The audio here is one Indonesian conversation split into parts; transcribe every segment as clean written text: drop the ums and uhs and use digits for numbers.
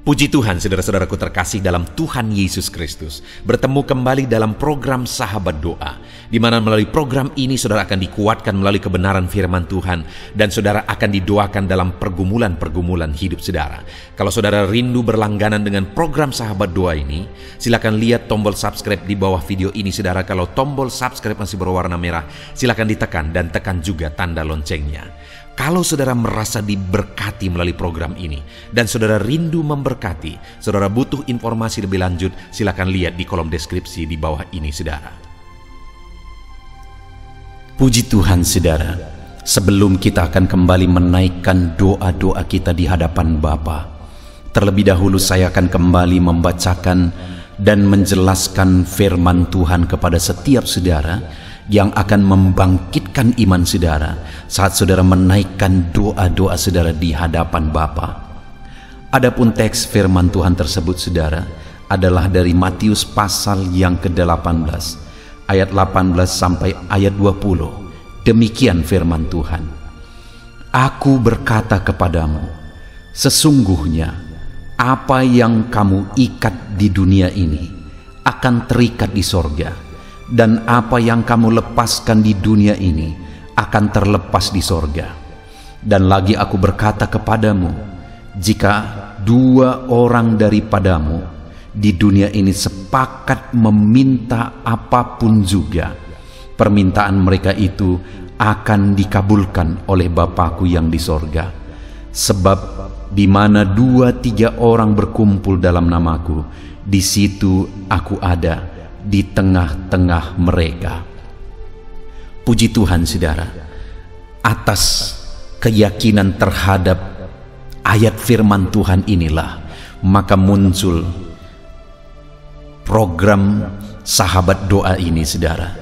Puji Tuhan, saudara-saudaraku terkasih dalam Tuhan Yesus Kristus. Bertemu kembali dalam program Sahabat Doa, di mana melalui program ini saudara akan dikuatkan melalui kebenaran firman Tuhan, dan saudara akan didoakan dalam pergumulan-pergumulan hidup saudara. Kalau saudara rindu berlangganan dengan program Sahabat Doa ini, silakan lihat tombol subscribe di bawah video ini saudara. Kalau tombol subscribe masih berwarna merah, silakan ditekan dan tekan juga tanda loncengnya. Kalau saudara merasa diberkati melalui program ini dan saudara rindu memberkati, saudara butuh informasi lebih lanjut, silakan lihat di kolom deskripsi di bawah ini saudara. Puji Tuhan saudara, sebelum kita akan kembali menaikkan doa-doa kita di hadapan Bapa, terlebih dahulu saya akan kembali membacakan dan menjelaskan firman Tuhan kepada setiap saudara yang akan membangkitkan iman saudara saat saudara menaikkan doa-doa saudara di hadapan Bapa. Adapun teks firman Tuhan tersebut saudara adalah dari Matius pasal yang ke-18 ayat 18 sampai ayat 20. Demikian firman Tuhan. Aku berkata kepadamu, sesungguhnya apa yang kamu ikat di dunia ini akan terikat di sorga, dan apa yang kamu lepaskan di dunia ini akan terlepas di sorga. Dan lagi aku berkata kepadamu, jika dua orang daripadamu di dunia ini sepakat meminta apapun juga, permintaan mereka itu akan dikabulkan oleh Bapa-Ku yang di sorga. Sebab di mana 2-3 orang berkumpul dalam namaku, di situ aku ada di tengah-tengah mereka. Puji Tuhan saudara, atas keyakinan terhadap ayat firman Tuhan inilah maka muncul program Sahabat Doa ini saudara.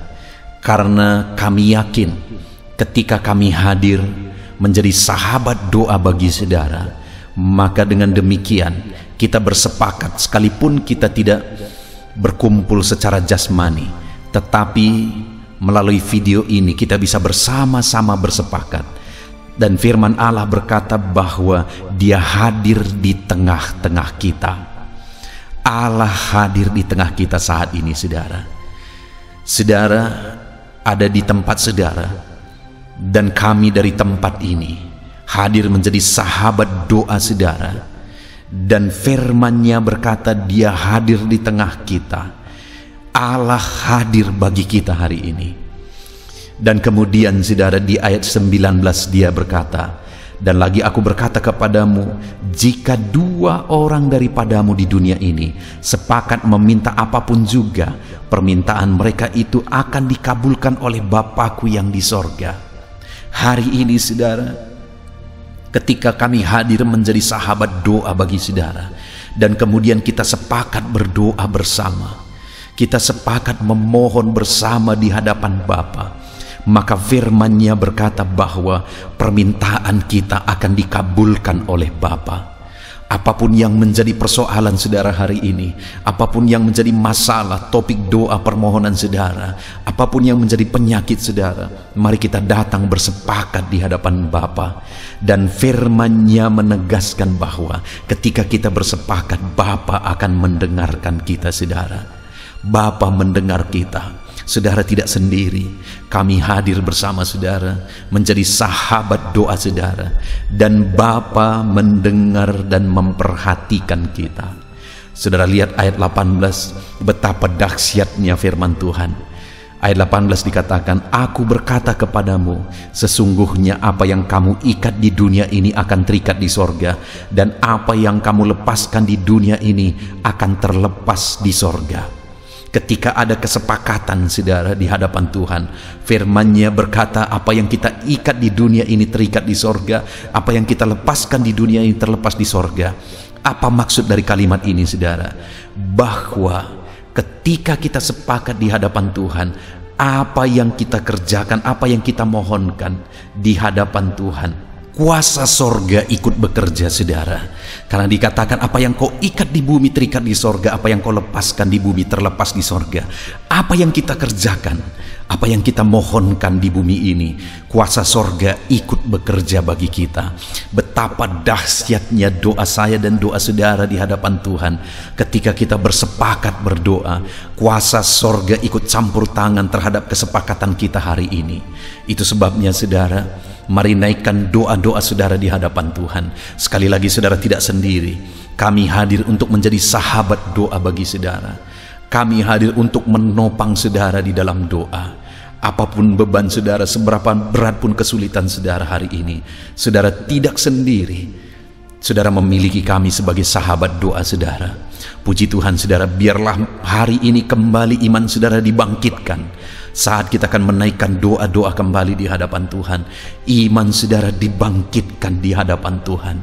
Karena kami yakin ketika kami hadir menjadi sahabat doa bagi saudara, maka dengan demikian kita bersepakat, sekalipun kita tidak berkumpul secara jasmani, tetapi melalui video ini kita bisa bersama-sama bersepakat. Dan firman Allah berkata bahwa Dia hadir di tengah-tengah kita. Allah hadir di tengah kita saat ini saudara. Saudara ada di tempat saudara, dan kami dari tempat ini hadir menjadi sahabat doa saudara. Dan firman-Nya berkata Dia hadir di tengah kita. Allah hadir bagi kita hari ini. Dan kemudian saudara di ayat 19 Dia berkata, dan lagi aku berkata kepadamu, jika 2 orang daripadamu di dunia ini sepakat meminta apapun juga, permintaan mereka itu akan dikabulkan oleh Bapa-Ku yang di sorga. Hari ini saudara, ketika kami hadir menjadi sahabat doa bagi saudara, dan kemudian kita sepakat berdoa bersama, kita sepakat memohon bersama di hadapan Bapa, maka firman-Nya berkata bahwa permintaan kita akan dikabulkan oleh Bapa. Apapun yang menjadi persoalan saudara hari ini, apapun yang menjadi masalah, topik doa permohonan saudara, apapun yang menjadi penyakit saudara, mari kita datang bersepakat di hadapan Bapa. Dan firman-Nya menegaskan bahwa ketika kita bersepakat, Bapa akan mendengarkan kita saudara. Bapa mendengar kita. Saudara tidak sendiri, kami hadir bersama saudara menjadi sahabat doa saudara, dan Bapa mendengar dan memperhatikan kita. Saudara lihat ayat 18, betapa dahsyatnya firman Tuhan. Ayat 18 dikatakan, aku berkata kepadamu, sesungguhnya apa yang kamu ikat di dunia ini akan terikat di sorga, dan apa yang kamu lepaskan di dunia ini akan terlepas di sorga. Ketika ada kesepakatan saudara di hadapan Tuhan, firman-Nya berkata apa yang kita ikat di dunia ini terikat di sorga, apa yang kita lepaskan di dunia ini terlepas di sorga. Apa maksud dari kalimat ini saudara? Bahwa ketika kita sepakat di hadapan Tuhan, apa yang kita kerjakan, apa yang kita mohonkan di hadapan Tuhan, kuasa sorga ikut bekerja, saudara. Karena dikatakan apa yang kau ikat di bumi terikat di sorga, apa yang kau lepaskan di bumi terlepas di sorga. Apa yang kita kerjakan, apa yang kita mohonkan di bumi ini, kuasa sorga ikut bekerja bagi kita. Betapa dahsyatnya doa saya dan doa saudara di hadapan Tuhan ketika kita bersepakat berdoa. Kuasa sorga ikut campur tangan terhadap kesepakatan kita hari ini. Itu sebabnya saudara, mari naikkan doa-doa saudara di hadapan Tuhan. Sekali lagi saudara tidak sendiri. Kami hadir untuk menjadi sahabat doa bagi saudara. Kami hadir untuk menopang saudara di dalam doa. Apapun beban saudara, seberapa berat pun kesulitan saudara hari ini, saudara tidak sendiri. Saudara memiliki kami sebagai sahabat doa saudara. Puji Tuhan saudara, biarlah hari ini kembali iman saudara dibangkitkan. Saat kita akan menaikkan doa-doa kembali di hadapan Tuhan, iman saudara dibangkitkan di hadapan Tuhan.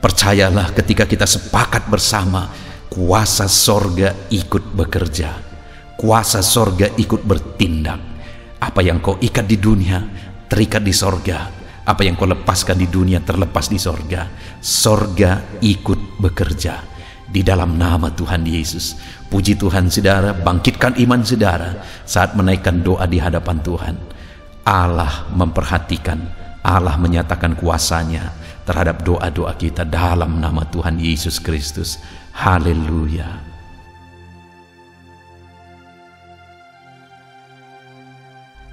Percayalah, ketika kita sepakat bersama, kuasa sorga ikut bekerja. Kuasa sorga ikut bertindak. Apa yang kau ikat di dunia terikat di sorga. Apa yang kau lepaskan di dunia terlepas di sorga. Sorga ikut bekerja di dalam nama Tuhan Yesus. Puji Tuhan saudara, bangkitkan iman saudara saat menaikkan doa di hadapan Tuhan. Allah memperhatikan, Allah menyatakan kuasanya terhadap doa-doa kita dalam nama Tuhan Yesus Kristus. Haleluya.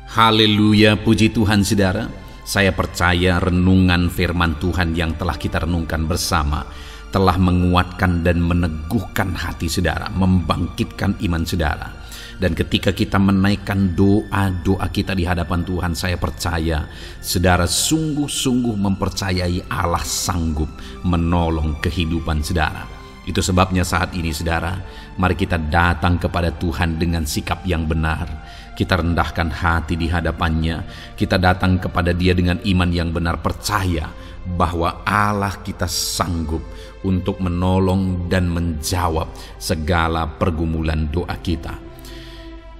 Haleluya, puji Tuhan saudara. Saya percaya renungan firman Tuhan yang telah kita renungkan bersama telah menguatkan dan meneguhkan hati saudara, membangkitkan iman saudara. Dan ketika kita menaikkan doa-doa kita di hadapan Tuhan, saya percaya saudara sungguh-sungguh mempercayai Allah sanggup menolong kehidupan saudara. Itu sebabnya saat ini saudara, mari kita datang kepada Tuhan dengan sikap yang benar. Kita rendahkan hati di hadapannya. Kita datang kepada Dia dengan iman yang benar, percaya bahwa Allah kita sanggup untuk menolong dan menjawab segala pergumulan doa kita.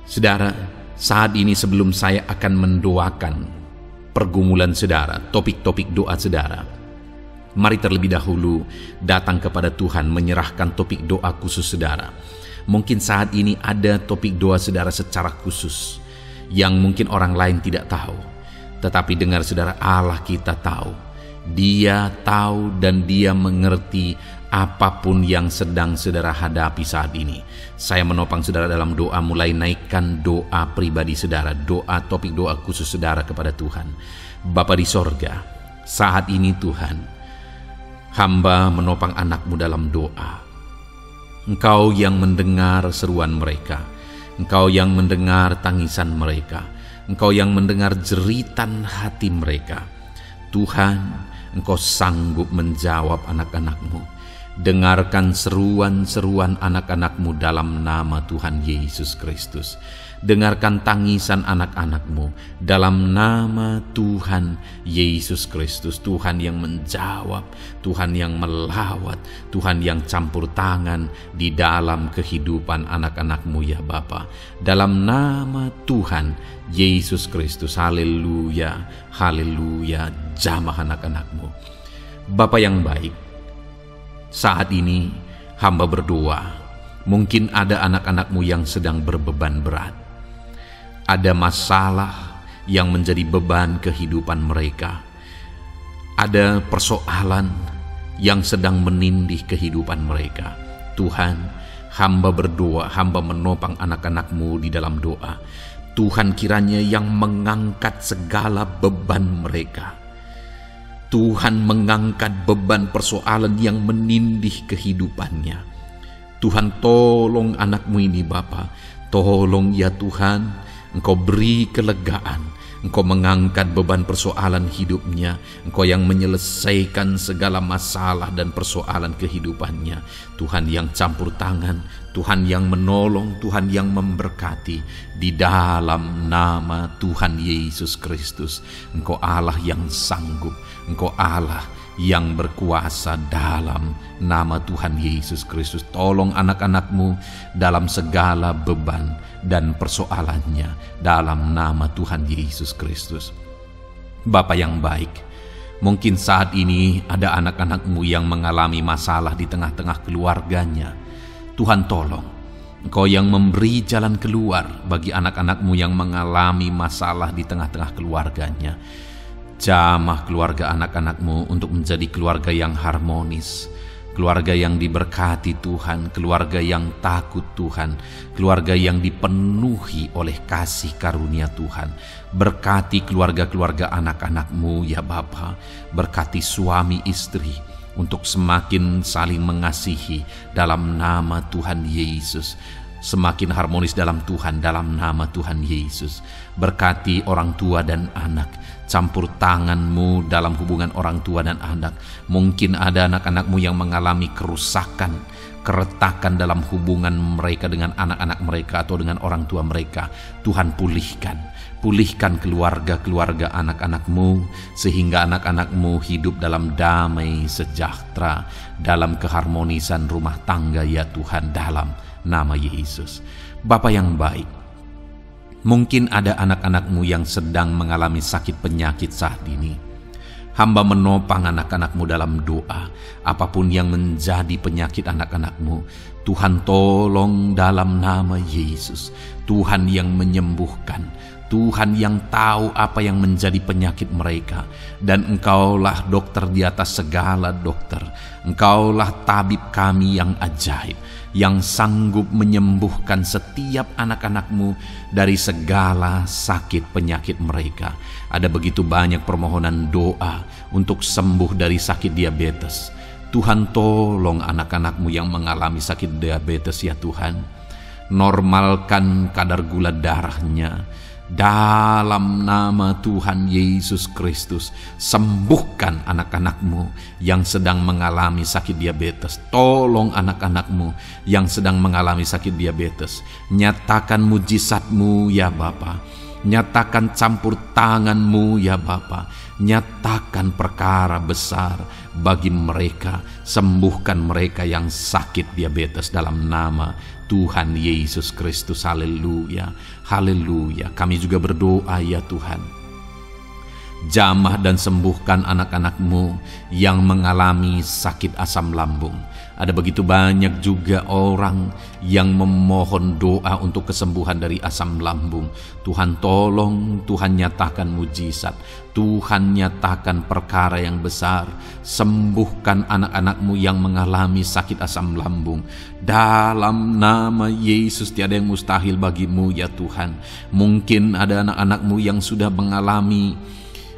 Saudara, saat ini sebelum saya akan mendoakan pergumulan saudara, topik-topik doa saudara, mari terlebih dahulu datang kepada Tuhan menyerahkan topik doa khusus saudara. Mungkin saat ini ada topik doa saudara secara khusus yang mungkin orang lain tidak tahu. Tetapi dengar saudara, Allah kita tahu. Dia tahu dan Dia mengerti apapun yang sedang saudara hadapi saat ini. Saya menopang saudara dalam doa, mulai naikkan doa pribadi saudara, doa topik doa khusus saudara kepada Tuhan. Bapa di sorga, saat ini Tuhan, hamba menopang anak-Mu dalam doa. Engkau yang mendengar seruan mereka, Engkau yang mendengar tangisan mereka, Engkau yang mendengar jeritan hati mereka. Tuhan, Engkau sanggup menjawab anak-anak-Mu. Dengarkan seruan-seruan anak-anak-Mu dalam nama Tuhan Yesus Kristus. Dengarkan tangisan anak-anak-Mu dalam nama Tuhan Yesus Kristus. Tuhan yang menjawab, Tuhan yang melawat, Tuhan yang campur tangan di dalam kehidupan anak-anak-Mu ya Bapa. Dalam nama Tuhan Yesus Kristus. Haleluya, haleluya. Jamah anak-anak-Mu. Bapa yang baik, saat ini hamba berdoa, mungkin ada anak-anak-Mu yang sedang berbeban berat. Ada masalah yang menjadi beban kehidupan mereka. Ada persoalan yang sedang menindih kehidupan mereka. Tuhan, hamba berdoa, hamba menopang anak-anak-Mu di dalam doa. Tuhan kiranya yang mengangkat segala beban mereka. Tuhan mengangkat beban persoalan yang menindih kehidupannya. Tuhan, tolong anak-Mu ini Bapa. Tolong ya Tuhan, Engkau beri kelegaan. Engkau mengangkat beban persoalan hidupnya. Engkau yang menyelesaikan segala masalah dan persoalan kehidupannya. Tuhan yang campur tangan, Tuhan yang menolong, Tuhan yang memberkati. Di dalam nama Tuhan Yesus Kristus, Engkau Allah yang sanggup. Engkau Allah yang berkuasa dalam nama Tuhan Yesus Kristus. Tolong anak-anak-Mu dalam segala beban dan persoalannya dalam nama Tuhan Yesus Kristus. Bapa yang baik, Mungkin saat ini ada anak-anak-Mu yang mengalami masalah di tengah-tengah keluarganya. Tuhan tolong, Engkau yang memberi jalan keluar bagi anak-anak-Mu yang mengalami masalah di tengah-tengah keluarganya. Jamah keluarga anak-anak-Mu untuk menjadi keluarga yang harmonis, keluarga yang diberkati Tuhan, keluarga yang takut Tuhan, keluarga yang dipenuhi oleh kasih karunia Tuhan. Berkati keluarga-keluarga anak-anak-Mu ya Bapa, berkati suami istri untuk semakin saling mengasihi dalam nama Tuhan Yesus, semakin harmonis dalam Tuhan dalam nama Tuhan Yesus. Berkati orang tua dan anak, campur tangan-Mu dalam hubungan orang tua dan anak. Mungkin ada anak-anak-Mu yang mengalami kerusakan, keretakan dalam hubungan mereka dengan anak-anak mereka atau dengan orang tua mereka. Tuhan pulihkan keluarga-keluarga anak-anak-Mu, sehingga anak-anak-Mu hidup dalam damai sejahtera, dalam keharmonisan rumah tangga ya Tuhan, dalam nama Yesus. Bapa yang baik, mungkin ada anak-anak-Mu yang sedang mengalami sakit penyakit saat ini. Hamba menopang anak-anak-Mu dalam doa. Apapun yang menjadi penyakit anak-anak-Mu, Tuhan tolong dalam nama Yesus. Tuhan yang menyembuhkan, Tuhan yang tahu apa yang menjadi penyakit mereka. Dan Engkaulah dokter di atas segala dokter. Engkaulah tabib kami yang ajaib, yang sanggup menyembuhkan setiap anak-anak-Mu dari segala sakit penyakit mereka. Ada begitu banyak permohonan doa untuk sembuh dari sakit diabetes. Tuhan tolong anak-anak-Mu yang mengalami sakit diabetes ya Tuhan. Normalkan kadar gula darahnya. Dalam nama Tuhan Yesus Kristus, sembuhkan anak-anak-Mu yang sedang mengalami sakit diabetes. Tolong anak-anak-Mu yang sedang mengalami sakit diabetes. Nyatakan mujizat-Mu ya Bapa. Nyatakan campur tangan-Mu ya Bapa. Nyatakan perkara besar bagi mereka. Sembuhkan mereka yang sakit diabetes dalam nama Tuhan Yesus Kristus. Haleluya, haleluya. Kami juga berdoa ya Tuhan, jamah dan sembuhkan anak-anak-Mu yang mengalami sakit asam lambung. Ada begitu banyak juga orang yang memohon doa untuk kesembuhan dari asam lambung. Tuhan tolong, Tuhan nyatakan mujizat, Tuhan nyatakan perkara yang besar. Sembuhkan anak-anak-Mu yang mengalami sakit asam lambung. Dalam nama Yesus, tiada yang mustahil bagi-Mu ya Tuhan. Mungkin ada anak-anak-Mu yang sudah mengalami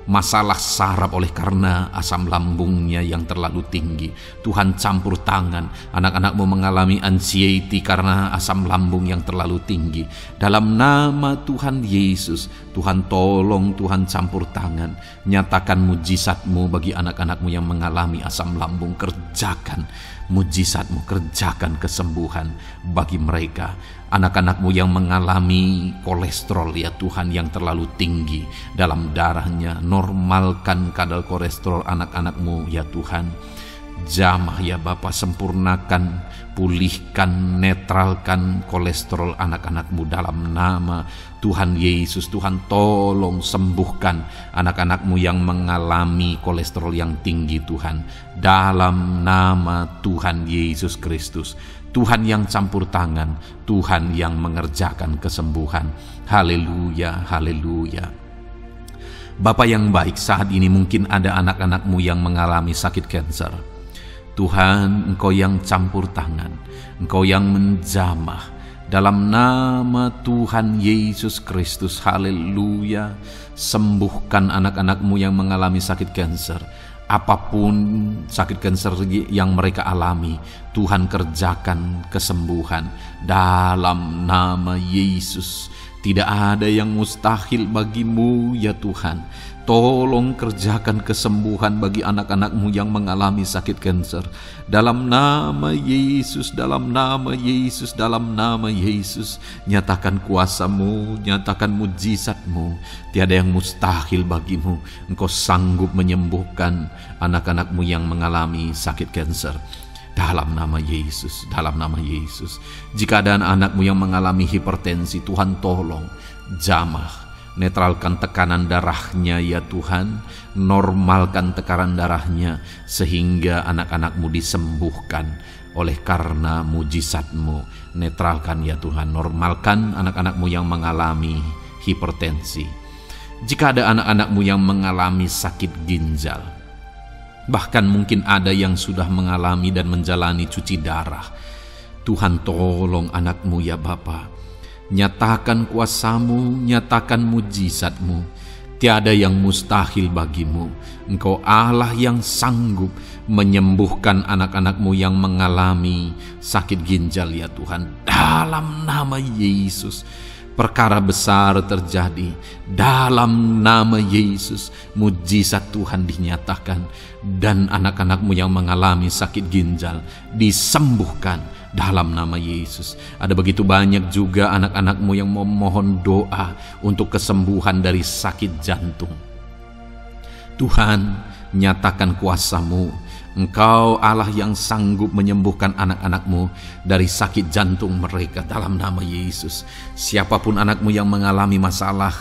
masalah saraf oleh karena asam lambungnya yang terlalu tinggi. Tuhan campur tangan. Anak-anak-Mu mengalami anxiety karena asam lambung yang terlalu tinggi. Dalam nama Tuhan Yesus, Tuhan tolong, Tuhan campur tangan. Nyatakan mujizat-Mu bagi anak-anak-Mu yang mengalami asam lambung. Kerjakan mujizat-Mu, kerjakan kesembuhan bagi mereka. Anak-anak-Mu yang mengalami kolesterol ya Tuhan yang terlalu tinggi dalam darahnya, normalkan kadar kolesterol anak-anak-Mu ya Tuhan. Jamah ya Bapa, sempurnakan, pulihkan, netralkan kolesterol anak-anak-Mu dalam nama Tuhan Yesus. Tuhan tolong sembuhkan anak-anak-Mu yang mengalami kolesterol yang tinggi Tuhan, dalam nama Tuhan Yesus Kristus. Tuhan yang campur tangan, Tuhan yang mengerjakan kesembuhan. Haleluya, haleluya. Bapa yang baik, saat ini mungkin ada anak-anak-Mu yang mengalami sakit kanker. Tuhan, Engkau yang campur tangan, Engkau yang menjamah. Dalam nama Tuhan Yesus Kristus, haleluya. Sembuhkan anak-anak-Mu yang mengalami sakit kanker. Apapun sakit kanker yang mereka alami, Tuhan kerjakan kesembuhan dalam nama Yesus. Tidak ada yang mustahil bagi-Mu ya Tuhan. Tolong kerjakan kesembuhan bagi anak-anak-Mu yang mengalami sakit kanker. Dalam nama Yesus, dalam nama Yesus, dalam nama Yesus. Nyatakan kuasa-Mu, nyatakan mujizat-Mu. Tiada yang mustahil bagi-Mu. Engkau sanggup menyembuhkan anak-anak-Mu yang mengalami sakit kanker. Dalam nama Yesus, dalam nama Yesus. Jika ada anak-anak-Mu yang mengalami hipertensi, Tuhan tolong jamah Netralkan tekanan darahnya ya Tuhan, normalkan tekanan darahnya sehingga anak-anak-Mu disembuhkan oleh karena mujizat-Mu. Netralkan ya Tuhan, normalkan anak-anak-Mu yang mengalami hipertensi. Jika ada anak-anak-Mu yang mengalami sakit ginjal, bahkan mungkin ada yang sudah mengalami dan menjalani cuci darah, Tuhan tolong anak-Mu ya Bapa. Nyatakan kuasa-Mu, nyatakan mujizat-Mu. Tiada yang mustahil bagi-Mu. Engkau Allah yang sanggup menyembuhkan anak-anak-Mu yang mengalami sakit ginjal ya Tuhan. Dalam nama Yesus, perkara besar terjadi. Dalam nama Yesus, mujizat Tuhan dinyatakan. Dan anak-anak-Mu yang mengalami sakit ginjal disembuhkan dalam nama Yesus. Ada begitu banyak juga anak-anak-Mu yang memohon doa untuk kesembuhan dari sakit jantung. Tuhan, nyatakan kuasa-Mu. Engkau Allah yang sanggup menyembuhkan anak-anak-Mu dari sakit jantung mereka dalam nama Yesus. Siapapun anak-Mu yang mengalami masalah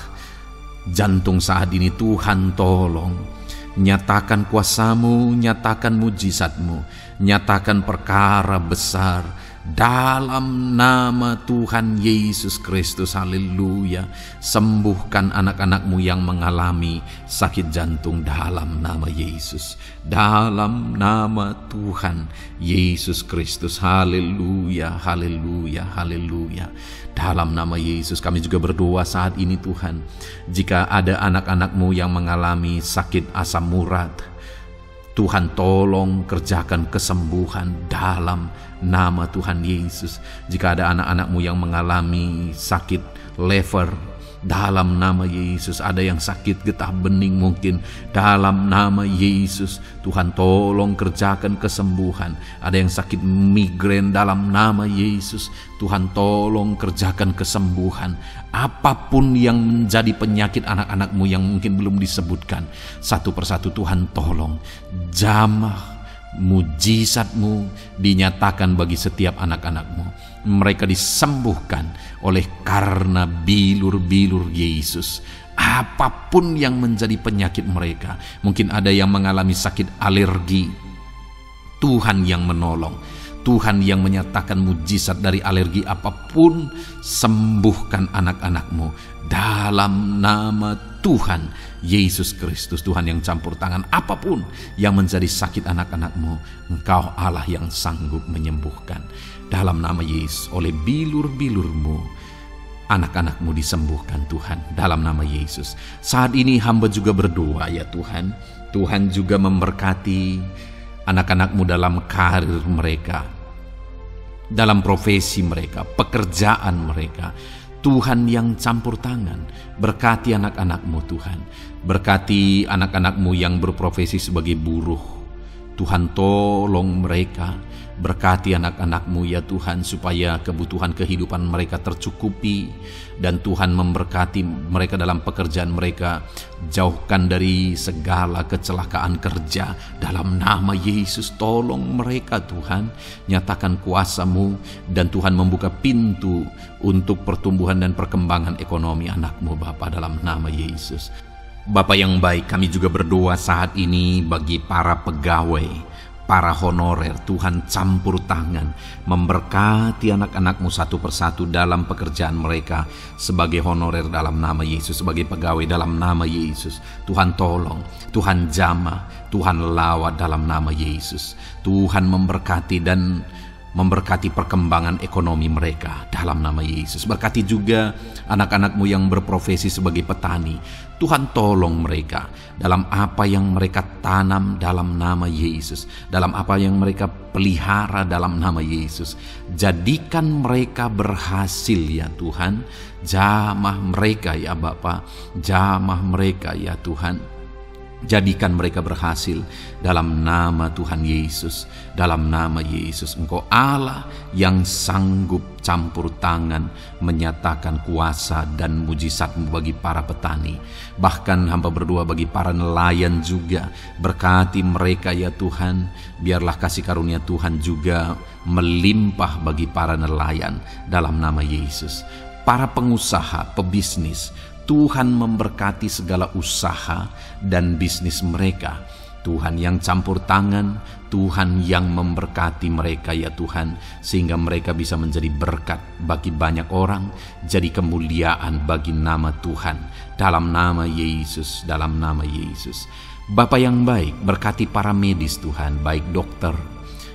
jantung saat ini, Tuhan tolong. Nyatakan kuasa-Mu, nyatakan mujizat-Mu, nyatakan perkara besar dalam nama Tuhan Yesus Kristus. Haleluya. Sembuhkan anak-anak-Mu yang mengalami sakit jantung dalam nama Yesus. Dalam nama Tuhan Yesus Kristus. Haleluya, haleluya, haleluya. Dalam nama Yesus kami juga berdoa saat ini Tuhan. Jika ada anak-anak-Mu yang mengalami sakit asam urat, Tuhan tolong kerjakan kesembuhan dalam nama Tuhan Yesus. Jika ada anak-anak-Mu yang mengalami sakit liver, dalam nama Yesus. Ada yang sakit getah bening mungkin, dalam nama Yesus Tuhan tolong kerjakan kesembuhan. Ada yang sakit migrain, dalam nama Yesus Tuhan tolong kerjakan kesembuhan. Apapun yang menjadi penyakit anak-anak-Mu yang mungkin belum disebutkan, satu persatu Tuhan tolong. Jamah mujizat-Mu dinyatakan bagi setiap anak-anak-Mu. Mereka disembuhkan oleh karena bilur-bilur Yesus. Apapun yang menjadi penyakit mereka, mungkin ada yang mengalami sakit alergi, Tuhan yang menolong. Tuhan yang menyatakan mujizat dari alergi apapun, sembuhkan anak-anak-Mu dalam nama Tuhan Yesus Kristus. Tuhan yang campur tangan apapun yang menjadi sakit anak-anak-Mu, Engkau Allah yang sanggup menyembuhkan. Dalam nama Yesus, oleh bilur-bilur-Mu anak-anak-Mu disembuhkan Tuhan, dalam nama Yesus. Saat ini hamba juga berdoa ya Tuhan, Tuhan juga memberkati anak-anak-Mu dalam karir mereka, dalam profesi mereka, pekerjaan mereka. Tuhan yang campur tangan, berkati anak-anak-Mu Tuhan. Berkati anak-anak-Mu yang berprofesi sebagai buruh, Tuhan tolong mereka. Berkati anak-anak-Mu ya Tuhan, supaya kebutuhan kehidupan mereka tercukupi. Dan Tuhan memberkati mereka dalam pekerjaan mereka. Jauhkan dari segala kecelakaan kerja dalam nama Yesus. Tolong mereka Tuhan, nyatakan kuasa-Mu. Dan Tuhan membuka pintu untuk pertumbuhan dan perkembangan ekonomi anak-Mu Bapa, dalam nama Yesus. Bapa yang baik, kami juga berdoa saat ini bagi para pegawai, para honorer. Tuhan campur tangan, memberkati anak-anak-Mu satu persatu dalam pekerjaan mereka sebagai honorer dalam nama Yesus, sebagai pegawai dalam nama Yesus. Tuhan tolong, Tuhan jamah, Tuhan lawat dalam nama Yesus. Tuhan memberkati dan memberkati perkembangan ekonomi mereka dalam nama Yesus. Berkati juga anak-anak-Mu yang berprofesi sebagai petani. Tuhan tolong mereka dalam apa yang mereka tanam dalam nama Yesus, dalam apa yang mereka pelihara dalam nama Yesus. Jadikan mereka berhasil ya Tuhan. Jamah mereka ya Bapa, jamah mereka ya Tuhan. Jadikan mereka berhasil dalam nama Tuhan Yesus. Dalam nama Yesus, Engkau Allah yang sanggup campur tangan, menyatakan kuasa dan mujizat-Mu bagi para petani. Bahkan hamba berdoa bagi para nelayan juga. Berkati mereka ya Tuhan. Biarlah kasih karunia Tuhan juga melimpah bagi para nelayan dalam nama Yesus. Para pengusaha, pebisnis, Tuhan memberkati segala usaha dan bisnis mereka. Tuhan yang campur tangan, Tuhan yang memberkati mereka ya Tuhan, sehingga mereka bisa menjadi berkat bagi banyak orang, jadi kemuliaan bagi nama Tuhan. Dalam nama Yesus, dalam nama Yesus. Bapa yang baik, berkati para medis Tuhan, baik dokter,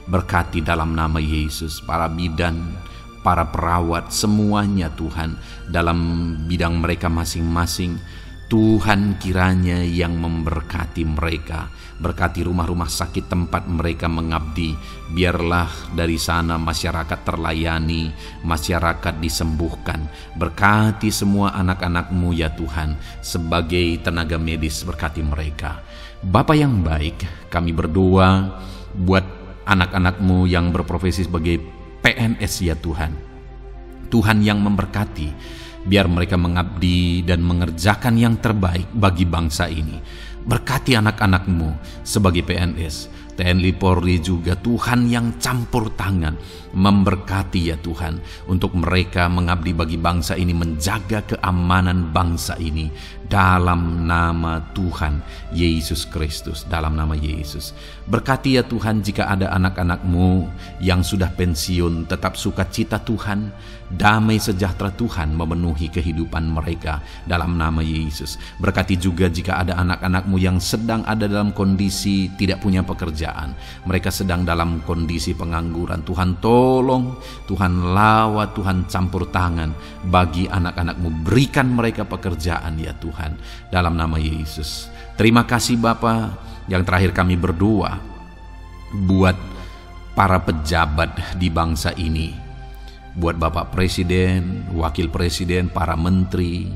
berkati dalam nama Yesus, para bidan, para perawat, semuanya Tuhan, dalam bidang mereka masing-masing. Tuhan kiranya yang memberkati mereka, berkati rumah-rumah sakit tempat mereka mengabdi. Biarlah dari sana masyarakat terlayani, masyarakat disembuhkan. Berkati semua anak-anak-Mu ya Tuhan, sebagai tenaga medis berkati mereka. Bapa yang baik, kami berdoa buat anak-anak-Mu yang berprofesi sebagai PNS ya Tuhan. Tuhan yang memberkati, biar mereka mengabdi dan mengerjakan yang terbaik bagi bangsa ini. Berkati anak-anak-Mu sebagai PNS, TNI Polri juga, Tuhan yang campur tangan, memberkati ya Tuhan, untuk mereka mengabdi bagi bangsa ini, menjaga keamanan bangsa ini, dalam nama Tuhan Yesus Kristus, dalam nama Yesus. Berkati ya Tuhan, jika ada anak-anak-Mu yang sudah pensiun, tetap sukacita Tuhan, damai sejahtera Tuhan memenuhi kehidupan mereka, dalam nama Yesus. Berkati juga jika ada anak-anak-Mu yang sedang ada dalam kondisi tidak punya pekerjaan, mereka sedang dalam kondisi pengangguran. Tuhan tolong, Tuhan lawat, Tuhan campur tangan bagi anak-anak-Mu, berikan mereka pekerjaan ya Tuhan, dalam nama Yesus. Terima kasih Bapa. Yang terakhir kami berdoa buat para pejabat di bangsa ini, buat Bapak Presiden, Wakil Presiden, para menteri,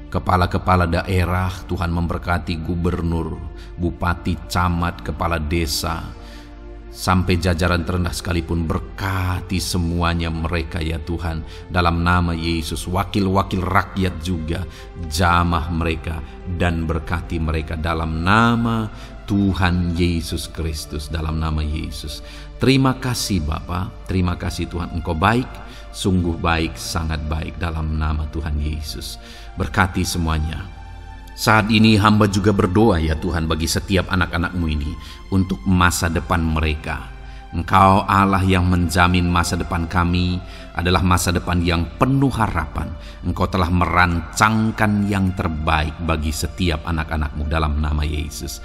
kepala-kepala daerah. Tuhan memberkati gubernur, bupati, camat, kepala desa, sampai jajaran terendah sekalipun. Berkati semuanya mereka ya Tuhan, dalam nama Yesus. Wakil-wakil rakyat juga, jamah mereka, dan berkati mereka dalam nama Tuhan Yesus Kristus, dalam nama Yesus. Terima kasih Bapa, terima kasih Tuhan, Engkau baik, sungguh baik, sangat baik, dalam nama Tuhan Yesus. Berkati semuanya. Saat ini hamba juga berdoa ya Tuhan bagi setiap anak-anak-Mu ini, untuk masa depan mereka. Engkau Allah yang menjamin masa depan kami adalah masa depan yang penuh harapan. Engkau telah merancangkan yang terbaik bagi setiap anak-anak-Mu, dalam nama Yesus.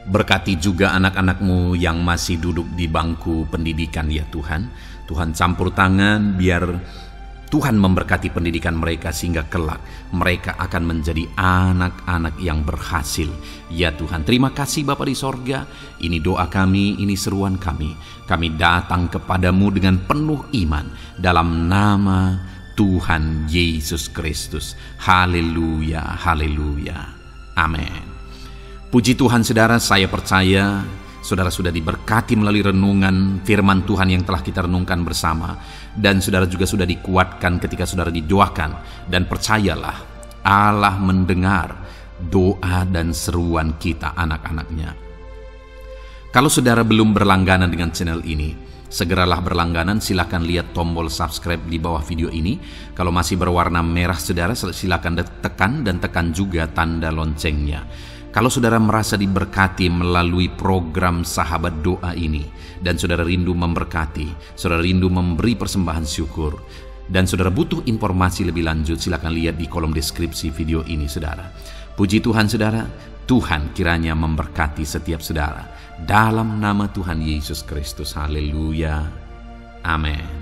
Berkati juga anak-anak-Mu yang masih duduk di bangku pendidikan ya Tuhan. Tuhan campur tangan, biar Tuhan memberkati pendidikan mereka, sehingga kelak mereka akan menjadi anak-anak yang berhasil ya Tuhan. Terima kasih Bapa di sorga. Ini doa kami, ini seruan kami. Kami datang kepadamu dengan penuh iman, dalam nama Tuhan Yesus Kristus. Haleluya, haleluya, amin. Puji Tuhan saudara, saya percaya saudara sudah diberkati melalui renungan firman Tuhan yang telah kita renungkan bersama. Dan saudara juga sudah dikuatkan ketika saudara didoakan. Dan percayalah, Allah mendengar doa dan seruan kita, anak-anaknya. Kalau saudara belum berlangganan dengan channel ini, segeralah berlangganan. Silakan lihat tombol subscribe di bawah video ini. Kalau masih berwarna merah saudara, silakan tekan, dan tekan juga tanda loncengnya. Kalau saudara merasa diberkati melalui program Sahabat Doa ini, dan saudara rindu memberkati, saudara rindu memberi persembahan syukur, dan saudara butuh informasi lebih lanjut, silakan lihat di kolom deskripsi video ini saudara. Puji Tuhan saudara, Tuhan kiranya memberkati setiap saudara, dalam nama Tuhan Yesus Kristus. Haleluya, amin.